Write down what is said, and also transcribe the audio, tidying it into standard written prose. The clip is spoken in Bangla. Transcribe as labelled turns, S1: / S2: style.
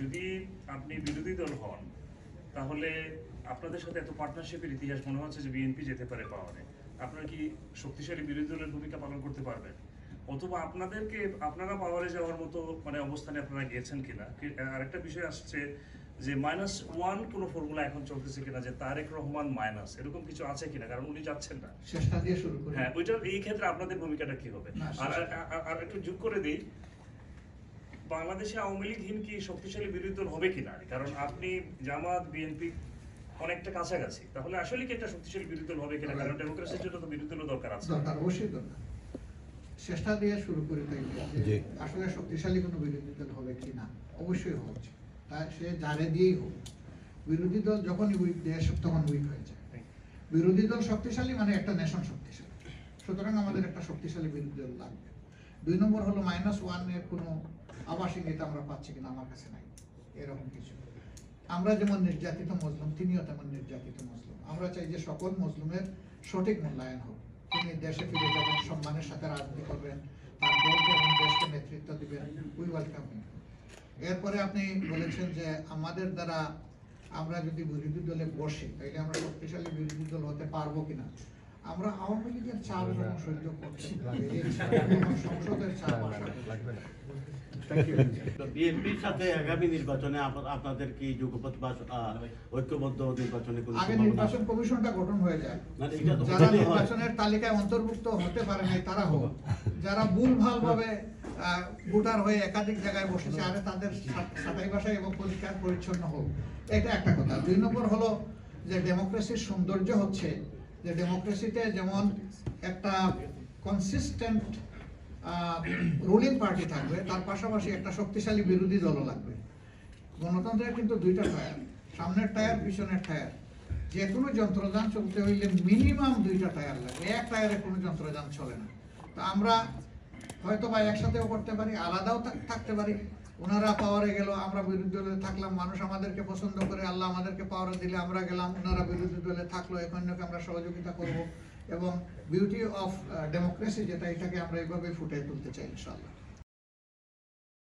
S1: যদি আপনি বিরোধী দল হন তাহলে আপনাদের সাথে এত পার্টনারশিপের ইতিহাস মনে হচ্ছে যে বিএনপি যেতে পারে পাওয়ারে, আপনারা কি শক্তিশালী বিরোধী দলের ভূমিকা পালন করতে পারবেন, অথবা আপনারা পাওয়ারে যাওয়ার মতো মানে অবস্থানে আপনারা গিয়েছেন কিনা? আরেকটা বিষয় আসছে যে -1 কোনো ফর্মুলা এখন চলতেছে কিনা, যে তারেক রহমান মাইনাস এরকম কিছু আছে কিনা, কারণ উনি যাচ্ছেন না।
S2: চেষ্টা দিয়ে শুরু করি।
S1: হ্যাঁ, ওইটার এই ক্ষেত্রে আপনাদের ভূমিকাটা কি হবে? আর একটু যোগ করে দিই, বাংলাদেশে আওয়ামী লীগহীন কি শক্তিশালী বিরোধী দল হবে কিনা, কারণ আপনি জামাত বিএনপি অনেকটা কাছাকাছি, তাহলে আসলে কি একটা শক্তিশালী বিরোধী দল হবে কিনা? কারণ ডেমোক্রেসির জন্য তো বিরোধী দল দরকার আছে।
S2: দরকার, অবশ্যই দরকার। চেষ্টা দিয়ে শুরু করি তাইলে আসলে শক্তিশালী কোনো বিরোধী দল হবে কিনা, অবশ্যই হচ্ছে। তাই সে যারে দিয়েই হোক, বিরোধী দল যখনই উইক দেয় তখন উইক হয়ে যায়। বিরোধী দল শক্তিশালী মানে একটা নেশন শক্তিশালী, সুতরাং আমাদের একটা শক্তিশালী বিরোধী দল লাগবে। 2 নম্বর হলো -1 এর কোনো আবাসিক নেতা আমরা পাচ্ছি কিনা, আমার কাছে নাই এরকম কিছু। আমরা যেমন নির্যাতিত মুসলিম, তিনিও তেমন নির্যাতিত মুসলিম। আমরা চাই যে সকল মুসলিমের সঠিক মূল্যায়ন হোক, তিনি দেশে ফিরে যাবেন, সম্মানের সাথে রাজনীতি করবেন, তার দলকে এবং দেশকে নেতৃত্ব দিবেন, উই ওয়েলকাম হিম। এরপরে আপনি বলেছেন যে আমাদের দ্বারা আমরা যদি বিরোধী দলে বসি তাহলে আমরা শক্তিশালী বিরোধী দল হতে পারবো কিনা। আমরা আওয়ামী লীগের চাপ যখন সহ্য করছি, সংসদের চাপ লাগবে না।
S3: বিএনপির সাথে আগামী নির্বাচনে আপনাদের কি যুগপৎ বা ঐক্যবদ্ধ নির্বাচনে কোনো
S2: আগে নির্বাচন কমিশনটা গঠন হয়ে যায়, যারা নির্বাচনের তালিকায় অন্তর্ভুক্ত হতে পারে নাই তারা হোক, যারা ভুলভাল ভাবে ভোটার হয়ে একাধিক জায়গায় বসেছে আরে তাদের ছাঁটাই বাছাই এবং পরিষ্কার পরিচ্ছন্ন হোক, এটা একটা কথা। 2 নম্বর হলো যে ডেমোক্রেসির সৌন্দর্য হচ্ছে যে ডেমোক্রেসিতে যেমন একটা কনসিস্টেন্ট রুলিং পার্টি থাকবে, তার পাশাপাশি একটা শক্তিশালী বিরোধী দলও লাগবে। গণতন্ত্রের কিন্তু 2টা টায়ার, সামনের টায়ার পিছনের টায়ার। যে কোনো যন্ত্রযান চলতে হইলে মিনিমাম 2টা টায়ার লাগে, এক টায়ারে কোনো যন্ত্রযান চলে না। তো আমরা হয়তো বা একসাথেও করতে পারি, আলাদাও থাকতে পারি। ওনারা পাওয়ারে গেল, আমরা বিরোধী দলে থাকলাম, মানুষ আমাদেরকে পছন্দ করে, আল্লাহ আমাদেরকে পাওয়ারে দিলে আমরা গেলাম, ওনারা বিরোধী দলে থাকলো, এখানকে আমরা সহযোগিতা করব এবং বিউটি অফ ডেমোক্রেসি যেটা, এটাকে আমরা এইভাবে ফুটিয়ে তুলতে চাই ইনশাআল্লাহ।